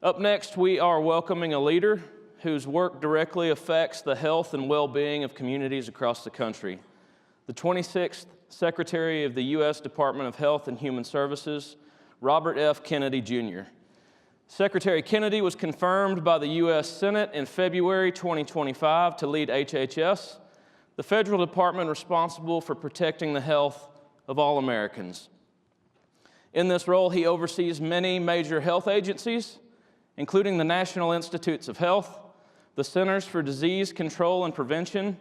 Up next, we are welcoming a leader whose work directly affects the health and well-being of communities across the country. The 26th Secretary of the U.S. Department of Health and Human Services, Robert F. Kennedy, Jr. Secretary Kennedy was confirmed by the U.S. Senate in February 2025 to lead HHS, the federal department responsible for protecting the health of all Americans. In this role, he oversees many major health agencies, including the National Institutes of Health, the Centers for Disease Control and Prevention,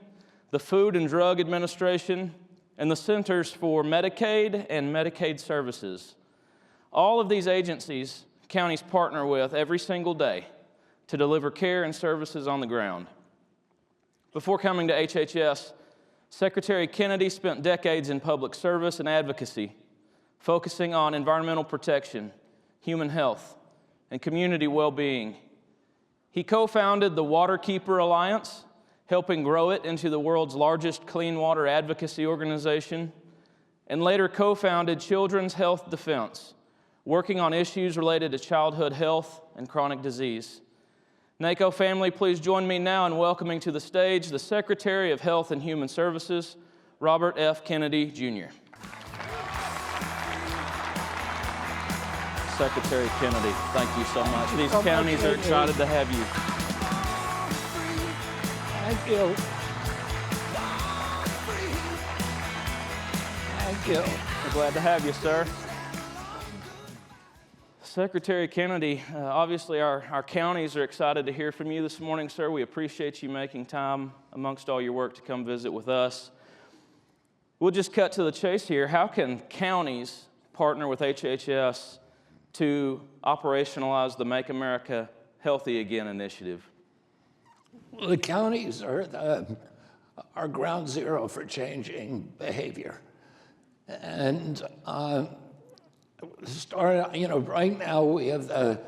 the Food and Drug Administration, and the Centers for Medicaid and Medicaid Services. All of these agencies counties partner with every single day to deliver care and services on the ground. Before coming to HHS, Secretary Kennedy spent decades in public service and advocacy, focusing on environmental protection, human health, and community well-being. He co-founded the Waterkeeper Alliance, helping grow it into the world's largest clean water advocacy organization, and later co-founded Children's Health Defense, working on issues related to childhood health and chronic disease. NACo family, please join me now in welcoming to the stage the Secretary of Health and Human Services, Robert F. Kennedy, Jr. Secretary Kennedy, thank you so much. These counties are excited to have you. Thank you. Thank you. We're glad to have you, sir. Secretary Kennedy, obviously our counties are excited to hear from you this morning, sir. We appreciate you making time amongst all your work to come visit with us. We'll just cut to the chase here. How can counties partner with HHS to operationalize the Make America Healthy Again initiative? Well, the counties are ground zero for changing behavior. And right now we have the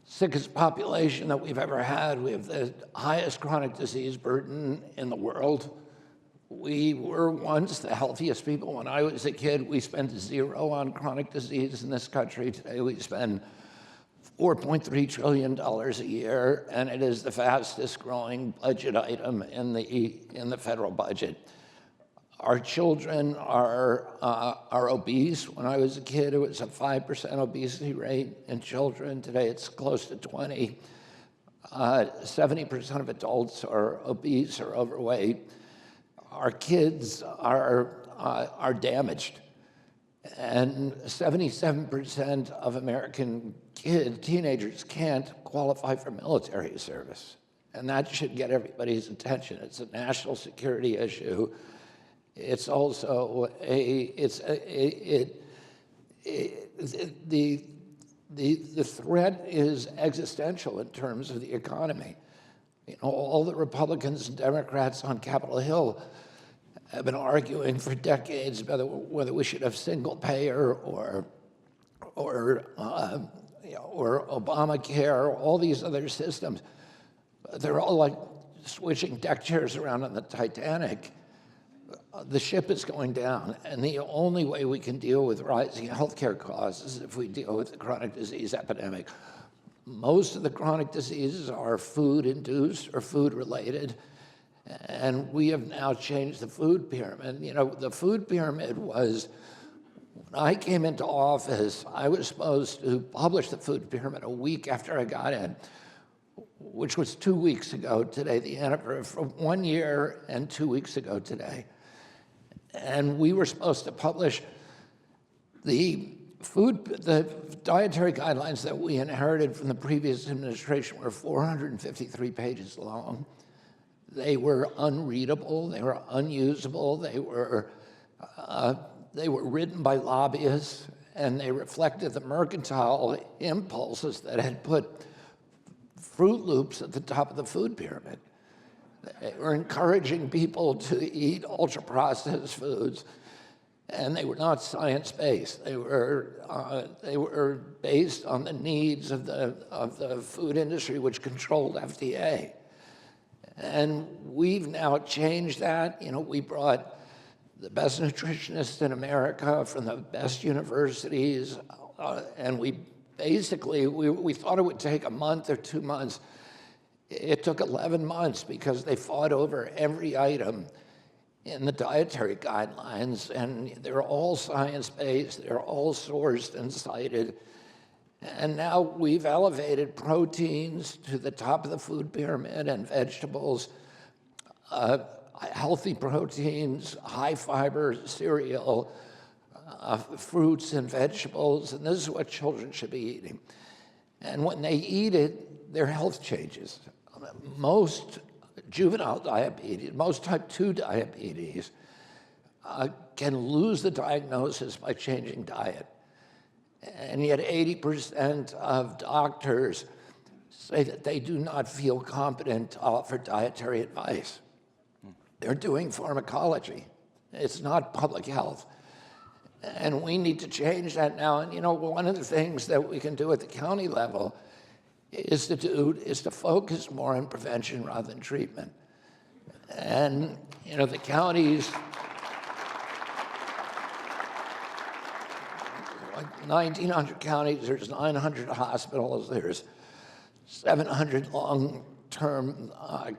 sickest population that we've ever had. We have the highest chronic disease burden in the world. We were once the healthiest people. When I was a kid, we spent zero on chronic disease in this country. Today we spend $4.3 trillion a year, and it is the fastest growing budget item in the federal budget. Our children are obese. When I was a kid, it was a 5% obesity rate in children. Today it's close to 20. 70% of adults are obese or overweight. Our kids are damaged, and 77% of American teenagers can't qualify for military service, and that should get everybody's attention. It's a national security issue. It's also the threat is existential in terms of the economy. You know, all the Republicans and Democrats on Capitol Hill have been arguing for decades about whether we should have single payer or Obamacare, all these other systems. They're all like switching deck chairs around on the Titanic. The ship is going down, and the only way we can deal with rising healthcare costs is if we deal with the chronic disease epidemic. Most of the chronic diseases are food-induced or food-related, and we have now changed the food pyramid. You know, the food pyramid was, when I came into office, I was supposed to publish the food pyramid a week after I got in, which was 2 weeks ago today, the anniversary, from 1 year and 2 weeks ago today. And we were supposed to publish the dietary guidelines that we inherited from the previous administration were 453 pages long. They were unreadable, they were unusable, they were written by lobbyists, and they reflected the mercantile impulses that had put Fruit Loops at the top of the food pyramid. They were encouraging people to eat ultra-processed foods, and they were not science-based. They were based on the needs of the food industry, which controlled FDA. And we've now changed that. You know, we brought the best nutritionists in America from the best universities, and we basically, we thought it would take a month or 2 months. It took 11 months because they fought over every item in the dietary guidelines, and they're all science-based, they're all sourced and cited. And now we've elevated proteins to the top of the food pyramid and vegetables, healthy proteins, high fiber cereal, fruits and vegetables, and this is what children should be eating. And when they eat it, their health changes. Most juvenile diabetes, most type 2 diabetes can lose the diagnosis by changing diet. And yet 80% of doctors say that they do not feel competent to offer dietary advice. They're doing pharmacology. It's not public health. And we need to change that now. And one of the things that we can do at the county level is to focus more on prevention rather than treatment. And the counties, like 1,900 counties, there's 900 hospitals, there's 700 long-term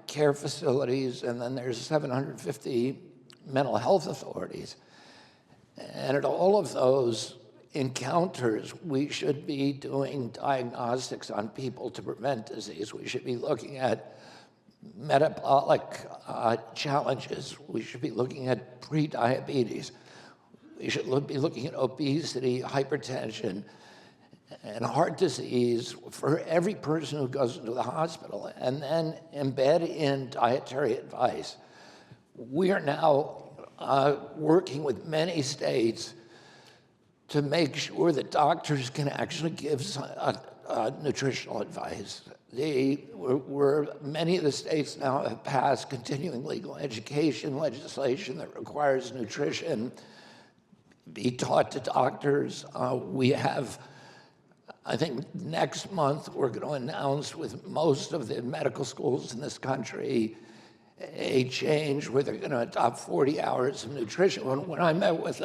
care facilities, and then there's 750 mental health authorities. And at all of those encounters, we should be doing diagnostics on people to prevent disease. We should be looking at metabolic challenges. We should be looking at pre-diabetes. We should be looking at obesity, hypertension, and heart disease for every person who goes into the hospital, and then embed in dietary advice. We are now working with many states to make sure that doctors can actually give nutritional advice. Many of the states now have passed continuing legal education legislation that requires nutrition be taught to doctors. We have, I think next month, we're going to announce with most of the medical schools in this country a change where they're going to adopt 40 hours of nutrition. When I met with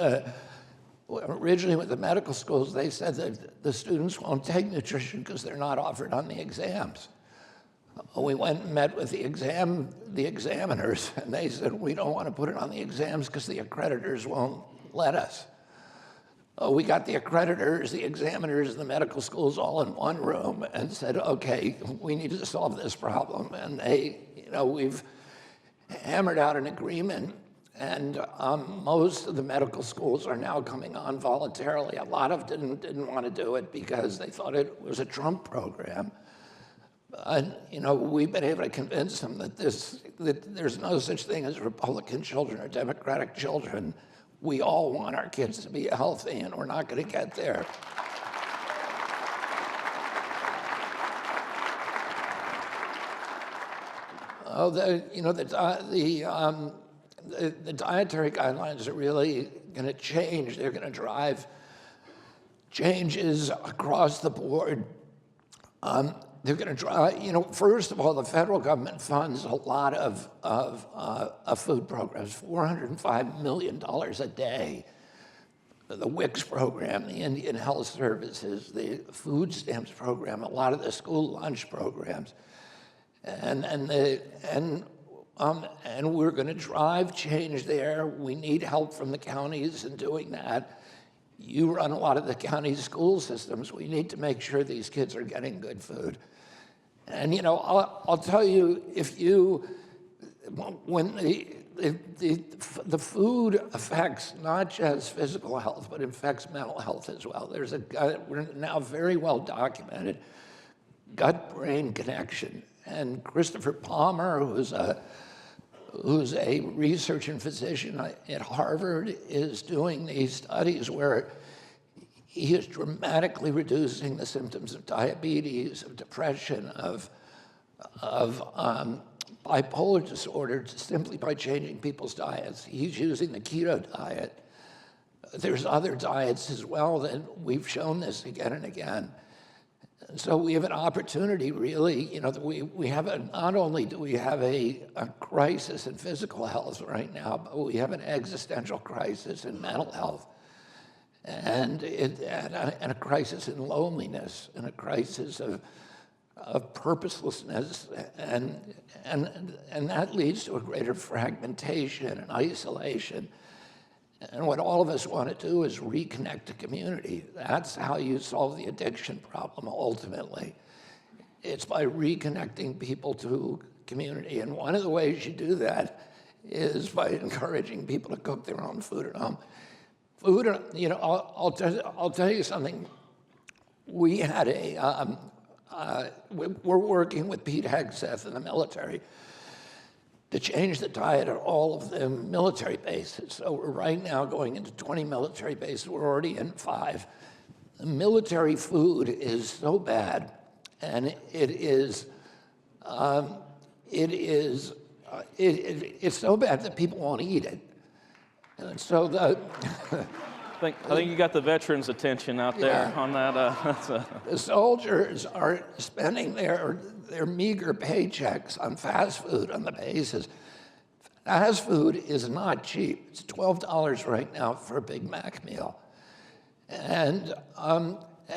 originally with the medical schools, they said that the students won't take nutrition because they're not offered on the exams. We went and met with the examiners, and they said, we don't want to put it on the exams because the accreditors won't let us. We got the accreditors, the examiners, and the medical schools all in one room and said, okay, we need to solve this problem. And we've hammered out an agreement, and most of the medical schools are now coming on voluntarily. A lot of them didn't want to do it because they thought it was a Trump program. We've been able to convince them that there's no such thing as Republican children or Democratic children. We all want our kids to be healthy, and we're not going to get there. The dietary guidelines are really going to change. They're going to drive changes across the board. They're going to drive, first of all, the federal government funds a lot of food programs, $405 million a day. The WICS program, the Indian Health Services, the food stamps program, a lot of the school lunch programs. And we're going to drive change there. We need help from the counties in doing that. You run a lot of the county school systems. We need to make sure these kids are getting good food. And I'll tell you, when the food affects not just physical health, but affects mental health as well. There's we're now very well documented gut-brain connection. And Christopher Palmer, who's a researcher and physician at Harvard, is doing these studies where he is dramatically reducing the symptoms of diabetes, of depression, of bipolar disorder simply by changing people's diets. He's using the keto diet. There's other diets as well that we've shown this again and again. So we have an opportunity, really, we have not only do we have a crisis in physical health right now, but we have an existential crisis in mental health. and a crisis in loneliness, and a crisis of purposelessness, and that leads to a greater fragmentation and isolation. And what all of us want to do is reconnect to community. That's how you solve the addiction problem ultimately. It's by reconnecting people to community. And one of the ways you do that is by encouraging people to cook their own food at home. Food, you know, I'll tell you something. We had we're working with Pete Hegseth in the military to change the diet at all of the military bases. So we're right now going into 20 military bases. We're already in 5. The military food is so bad, and it's so bad that people won't eat it. And so I think you got the veterans' attention out there on that. The soldiers are spending their meager paychecks on fast food on the bases. Fast food is not cheap. It's $12 right now for a Big Mac meal. And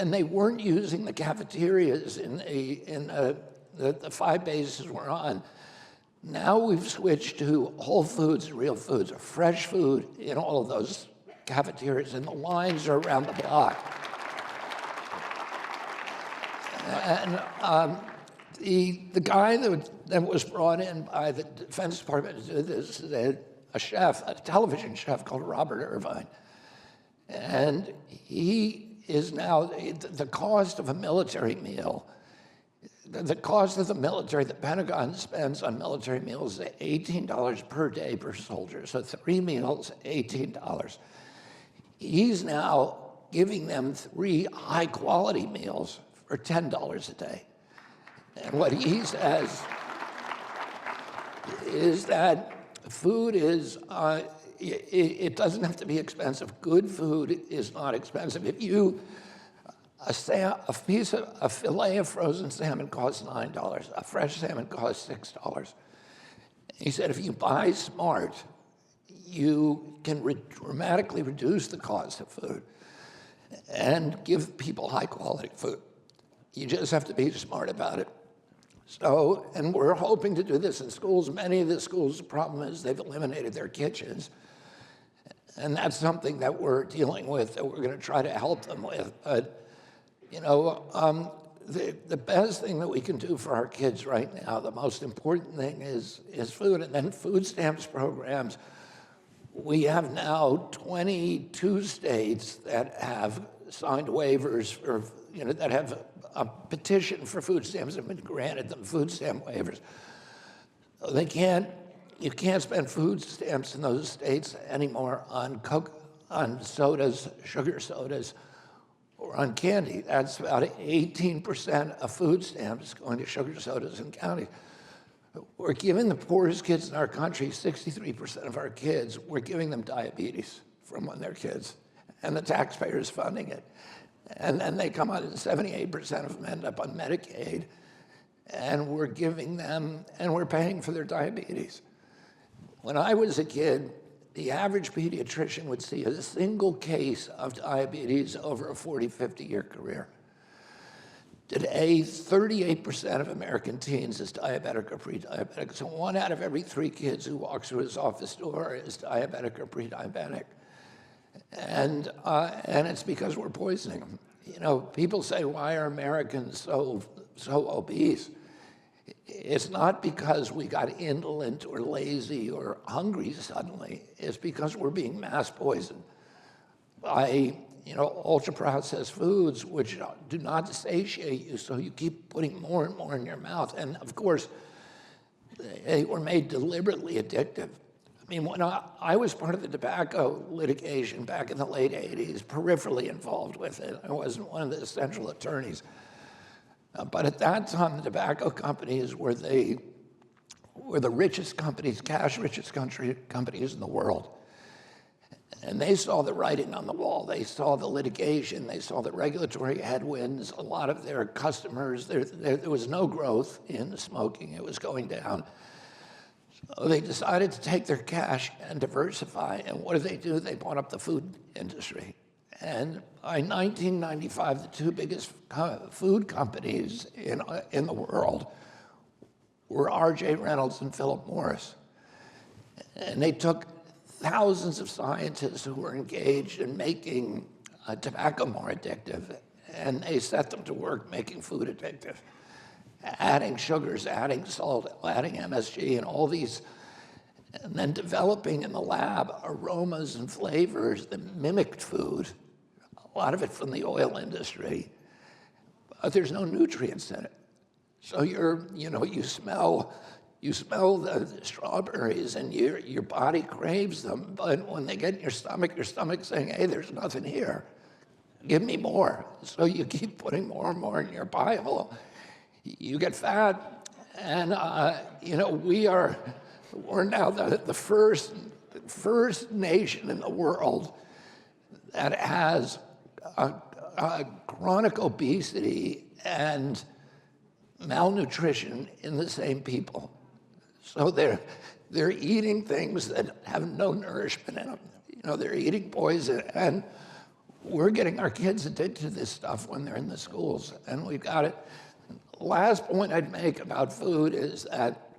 they weren't using the cafeterias in the 5 bases we're on. Now we've switched to Whole Foods, Real Foods, or fresh food in all of those cafeterias, and the lines are around the block. And the guy that was brought in by the Defense Department to do this is a chef, a television chef called Robert Irvine. And he is now, the cost of a military meal, the cost of the military, the Pentagon spends on military meals is $18 per day per soldier. So 3 meals, $18. He's now giving them 3 high-quality meals for $10 a day. And what he says is that food is, it doesn't have to be expensive. Good food is not expensive. If you, a fillet of frozen salmon costs $9. A fresh salmon costs $6. He said if you buy smart, you can dramatically reduce the cost of food and give people high quality food. You just have to be smart about it. So, and we're hoping to do this in schools. Many of the schools, the problem is they've eliminated their kitchens. And that's something that we're dealing with, that we're going to try to help them with. But, you know, the best thing that we can do for our kids right now, the most important thing is food, and then food stamps programs. We have now 22 states that have signed waivers for, you know, that have a petition for food stamps have been granted them food stamp waivers. You can't spend food stamps in those states anymore on sodas, sugar sodas, or on candy. That's about 18% of food stamps going to sugar sodas and candy. We're giving the poorest kids in our country, 63% of our kids, we're giving them diabetes from when they're kids, and the taxpayer's funding it. And then they come out and 78% of them end up on Medicaid, and we're giving them, and we're paying for their diabetes. When I was a kid, the average pediatrician would see a single case of diabetes over a 40, 50-year career. Today, 38% of American teens is diabetic or pre-diabetic. So 1 out of every 3 kids who walks through his office door is diabetic or pre-diabetic. And it's because we're poisoning them. You know, people say, why are Americans so obese? It's not because we got indolent or lazy or hungry suddenly. It's because we're being mass poisoned by, you know, ultra-processed foods, which do not satiate you, so you keep putting more and more in your mouth. And of course, they were made deliberately addictive. I mean, when I was part of the tobacco litigation back in the late 80s, peripherally involved with it. I wasn't one of the central attorneys. But at that time, the tobacco companies were the richest companies, cash richest companies in the world. And they saw the writing on the wall. They saw the litigation. They saw the regulatory headwinds. A lot of their customers, there was no growth in smoking. It was going down. So they decided to take their cash and diversify. And what did? They bought up the food industry. And by 1995, the two biggest food companies in the world were R.J. Reynolds and Philip Morris. And they took thousands of scientists who were engaged in making tobacco more addictive, and they set them to work making food addictive, adding sugars, adding salt, adding MSG, and all these, and then developing in the lab aromas and flavors that mimicked food, a lot of it from the oil industry, but there's no nutrients in it. So you smell the strawberries and your body craves them, but when they get in your stomach's saying, hey, there's nothing here, give me more. So you keep putting more and more in your bile. You get fat, and we're now the first nation in the world that has chronic obesity and malnutrition in the same people. So they're eating things that have no nourishment in them. They're eating poison, and we're getting our kids addicted to this stuff when they're in the schools, and we've got it. Last point I'd make about food is that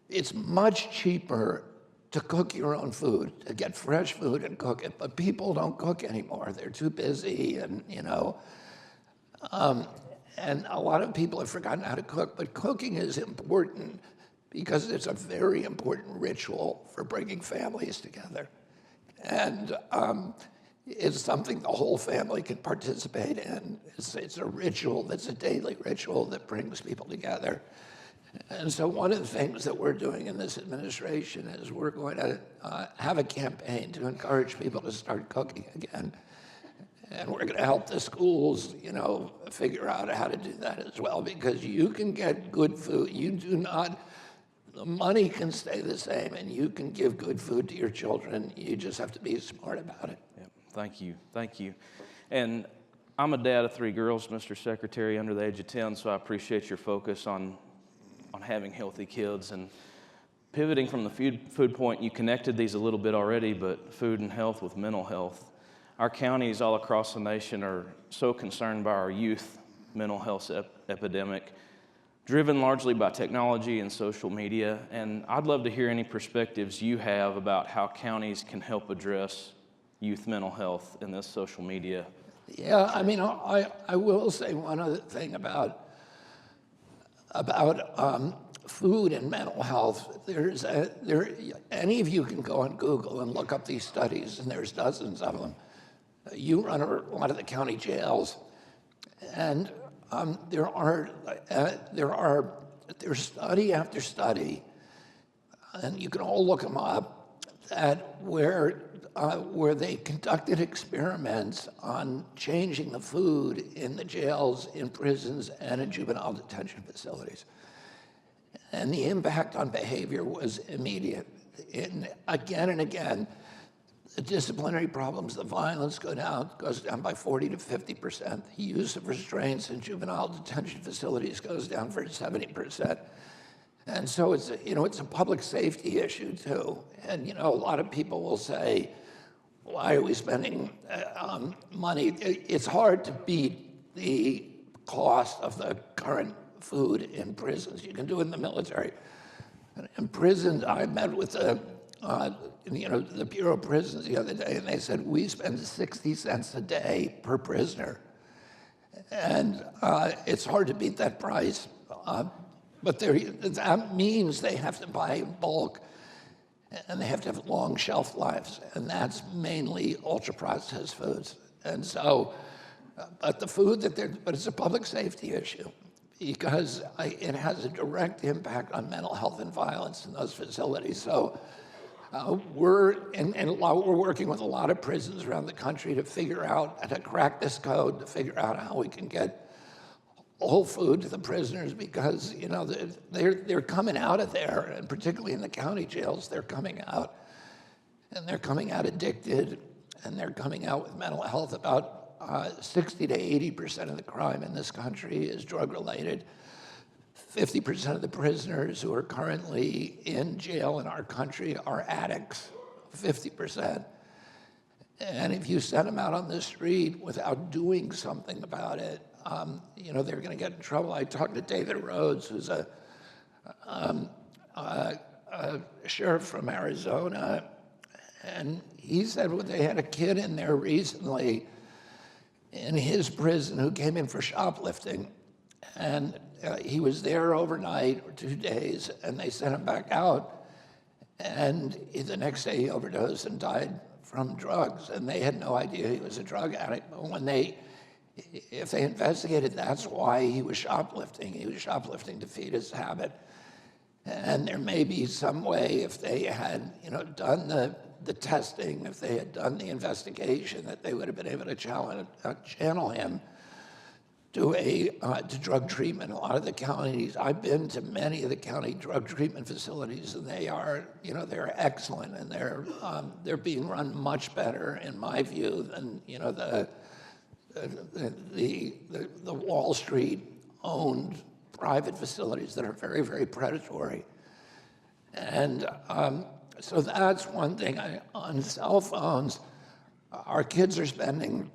it's much cheaper to cook your own food, to get fresh food and cook it, but people don't cook anymore. They're too busy, and and a lot of people have forgotten how to cook, but cooking is important because it's a very important ritual for bringing families together. And it's something the whole family can participate in. It's a ritual that's a daily ritual that brings people together. And so one of the things that we're doing in this administration is we're going to have a campaign to encourage people to start cooking again. And we're going to help the schools, figure out how to do that as well, because you can get good food. The money can stay the same, and you can give good food to your children. You just have to be smart about it. Yep. Thank you. And I'm a dad of 3 girls, Mr. Secretary, under the age of 10, so I appreciate your focus on having healthy kids. And pivoting from the food point, you connected these a little bit already, but food and health with mental health. Our counties all across the nation are so concerned by our youth mental health epidemic, driven largely by technology and social media. And I'd love to hear any perspectives you have about how counties can help address youth mental health in this social media. Yeah, I will say one other thing about food and mental health. Any of you can go on Google and look up these studies, and there's dozens of them. You run a lot of the county jails, and there's study after study, and you can all look them up, where they conducted experiments on changing the food in the jails, in prisons, and in juvenile detention facilities. And the impact on behavior was immediate. Again and again, the disciplinary problems, the violence goes down by 40 to 50%. The use of restraints in juvenile detention facilities goes down for 70%. And so it's a public safety issue too. And a lot of people will say, why are we spending money? It's hard to beat the cost of the current food in prisons. You can do it in the military. In prisons, I met with the Bureau of Prisons the other day, and they said, we spend 60 cents a day per prisoner. And it's hard to beat that price. But that means they have to buy in bulk, and they have to have long shelf lives, and that's mainly ultra-processed foods. And so, but it's a public safety issue, because it has a direct impact on mental health and violence in those facilities. So we're working with a lot of prisons around the country to figure out how to crack this code, to figure out how we can get whole food to the prisoners, because they're coming out of there, and particularly in the county jails, they're coming out, and they're coming out addicted, and they're coming out with mental health. About 60 to 80% of the crime in this country is drug-related. 50% of the prisoners who are currently in jail in our country are addicts, 50%. And if you send them out on the street without doing something about it, they're going to get in trouble. I talked to David Rhodes, who's a sheriff from Arizona, and he said they had a kid in there recently in his prison who came in for shoplifting, and he was there overnight or 2 days, and they sent him back out, and the next day he overdosed and died from drugs, and they had no idea he was a drug addict. But if they investigated, that's why he was shoplifting. He was shoplifting to feed his habit. And there may be some way, if they had, done the testing, if they had done the investigation, that they would have been able to channel him to drug treatment. A lot of the counties, I've been to many of the county drug treatment facilities, and they are, they're excellent, and they're being run much better, in my view, than the Wall Street owned private facilities that are very, very predatory. And so that's one thing. On cell phones, our kids are spending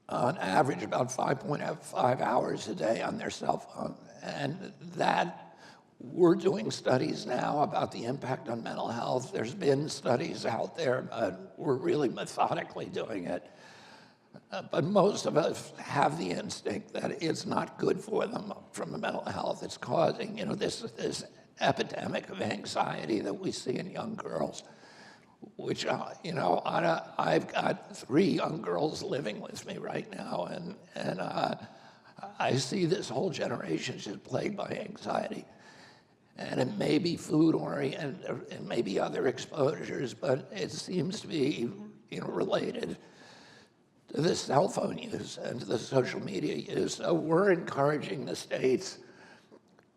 on average about 5.5 hours a day on their cell phone. And that, we're doing studies now about the impact on mental health. There's been studies out there, but we're really methodically doing it. But most of us have the instinct that it's not good for them from the mental health. It's causing, this epidemic of anxiety that we see in young girls, which, I've got 3 young girls living with me right now, and I see this whole generation just plagued by anxiety. And it may be food-oriented, it may be other exposures, but it seems to be, related to the cell phone use and to the social media use. So we're encouraging the states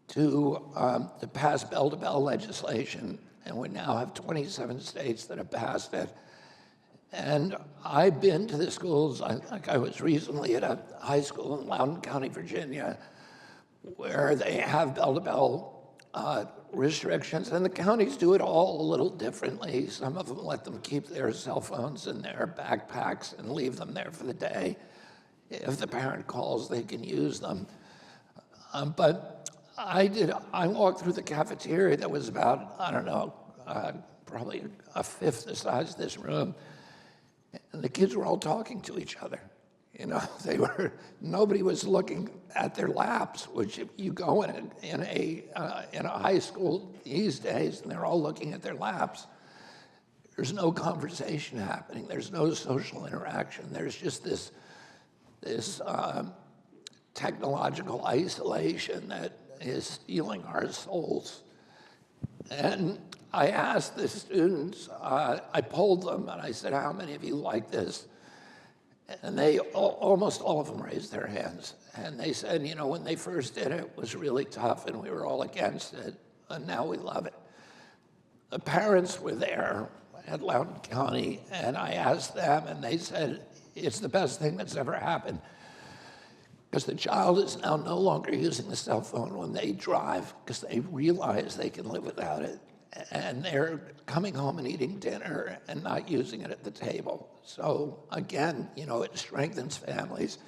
to pass bell-to-bell legislation, and we now have 27 states that have passed it. And I've been to the schools. I was recently at a high school in Loudoun County, Virginia, where they have bell-to-bell restrictions, and the counties do it all a little differently. Some of them let them keep their cell phones in their backpacks and leave them there for the day. If the parent calls, they can use them. But I walked through the cafeteria that was about, probably a fifth the size of this room, and the kids were all talking to each other. Nobody was looking at their laps, which if you go in a high school these days, and they're all looking at their laps. There's no conversation happening. There's no social interaction. There's just this technological isolation that is stealing our souls. And I asked the students, I polled them, and I said, how many of you like this? And almost all of them raised their hands. And they said, when they first did it, it was really tough, and we were all against it, and now we love it. The parents were there at Loudoun County, and I asked them, and they said, it's the best thing that's ever happened, because the child is now no longer using the cell phone when they drive, because they realize they can live without it. And they're coming home and eating dinner and not using it at the table. So again, it strengthens families.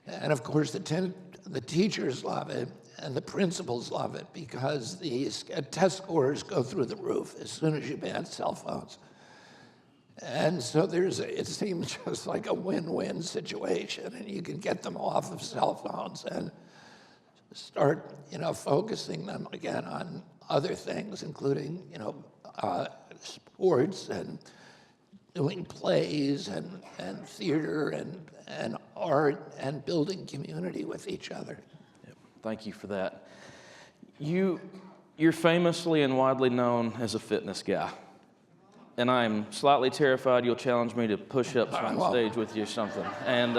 And of course, the teachers love it and the principals love it, because the test scores go through the roof as soon as you ban cell phones. And so it seems just like a win-win situation, and you can get them off of cell phones and start, focusing them again on other things, including, sports and doing plays and theater and art and building community with each other. Yep. Thank you for that. You're famously and widely known as a fitness guy. And I'm slightly terrified you'll challenge me to push-ups on stage with you or something. And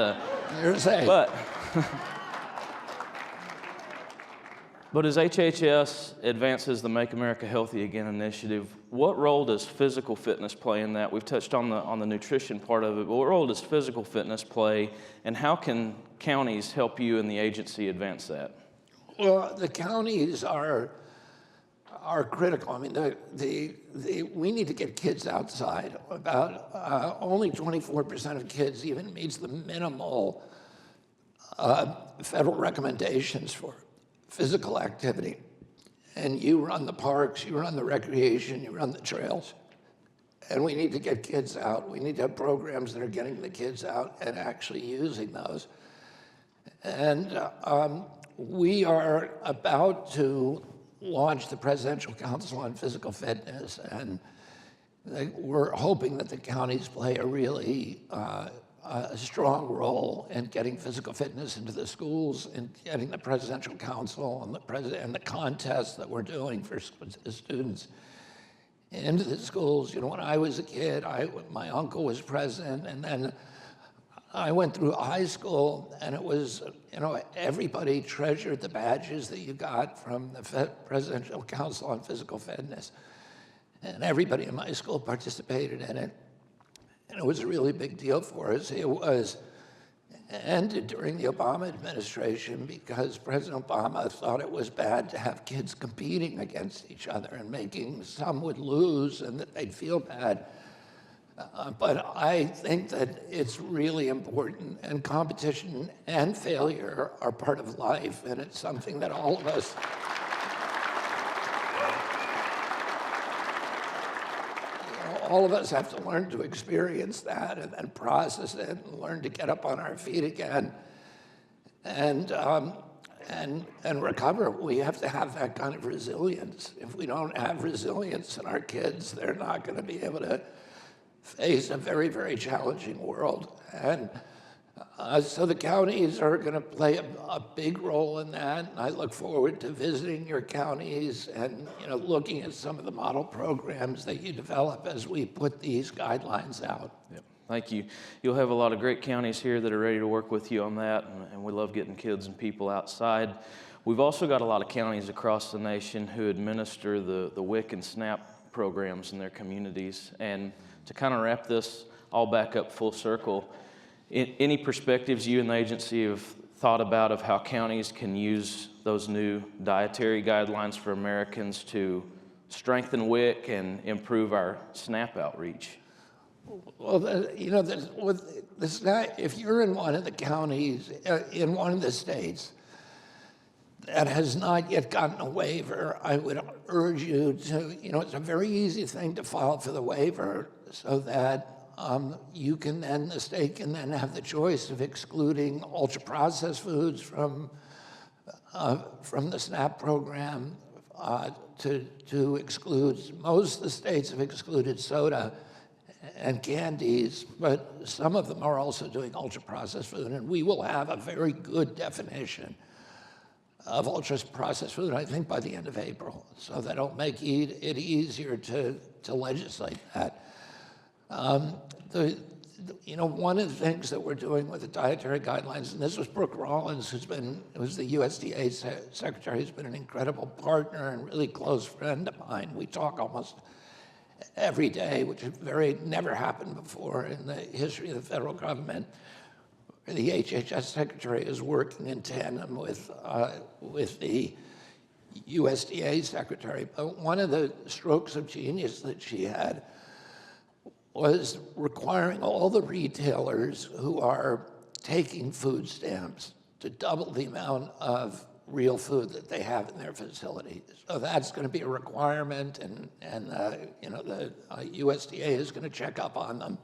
But as HHS advances the Make America Healthy Again initiative, what role does physical fitness play in that? We've touched on the nutrition part of it, but what role does physical fitness play, and how can counties help you and the agency advance that? Well, the counties are are critical. I mean, we need to get kids outside. About only 24% of kids even meets the minimal federal recommendations for physical activity. And you run the parks, you run the recreation, you run the trails. And we need to get kids out. We need to have programs that are getting the kids out and actually using those. And we are about to launch the Presidential Council on Physical Fitness, and we're hoping that the counties play a really a strong role in getting physical fitness into the schools and getting the Presidential Council and the contests that we're doing for students into the schools. You know, when I was a kid, my uncle was president, and then I went through high school, and it was, you know, everybody treasured the badges that you got from the Presidential Council on Physical Fitness. And everybody in my school participated in it. And it was a really big deal for us. It was ended during the Obama administration because President Obama thought it was bad to have kids competing against each other and making some would lose and that they'd feel bad. But I think that it's really important, and competition and failure are part of life, and it's something that all of us have to learn to experience that and then process it and learn to get up on our feet again and recover. We have to have that kind of resilience. If we don't have resilience in our kids, they're not going to be able to face a very, very challenging world. And so the counties are going to play a big role in that. And I look forward to visiting your counties and, you know, looking at some of the model programs that you develop as we put these guidelines out. Yep. Thank you. You'll have a lot of great counties here that are ready to work with you on that, and we love getting kids and people outside. We've also got a lot of counties across the nation who administer the WIC and SNAP programs in their communities. And to kind of wrap this all back up full circle, any perspectives you and the agency have thought about of how counties can use those new dietary guidelines for Americans to strengthen WIC and improve our SNAP outreach? Well, you know, with the SNAP, if you're in one of the counties, in one of the states that has not yet gotten a waiver, I would urge you to, you know, it's a very easy thing to file for the waiver so that you can then, the state can then have the choice of excluding ultra-processed foods from the SNAP program to exclude, most of the states have excluded soda and candies, but some of them are also doing ultra-processed food, and we will have a very good definition of ultra-processed food, I think, by the end of April, so that'll make it easier to legislate that. You know, one of the things that we're doing with the dietary guidelines, and this was Brooke Rollins, who was the USDA secretary, who's been an incredible partner and really close friend of mine. We talk almost every day, which never happened before in the history of the federal government. The HHS secretary is working in tandem with the USDA secretary. But one of the strokes of genius that she had was requiring all the retailers who are taking food stamps to double the amount of real food that they have in their facility. So that's going to be a requirement, and you know, the USDA is going to check up on them.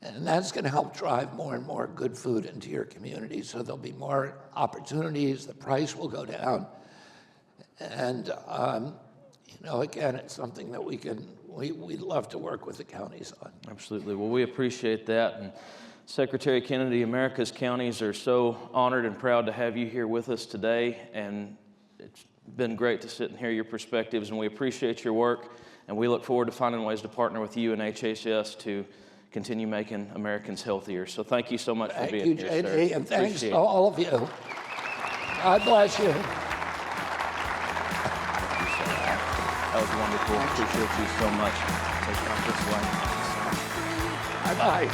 And that's going to help drive more and more good food into your community. So there'll be more opportunities, the price will go down. And, you know, again, it's something that we'd love to work with the counties on. Absolutely. Well, we appreciate that. And Secretary Kennedy, America's counties are so honored and proud to have you here with us today. And it's been great to sit and hear your perspectives, and we appreciate your work. And we look forward to finding ways to partner with you and HHS to continue making Americans healthier. So thank you so much for being here, Thank you, J.D., and thanks to it. all of you. God bless you. That was wonderful. Appreciate you so much. Take it off this way. Bye-bye.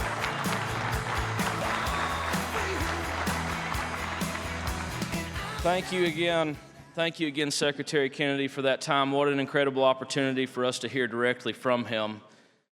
Thank you again Thank you again, Secretary Kennedy, for that time. What an incredible opportunity for us to hear directly from him.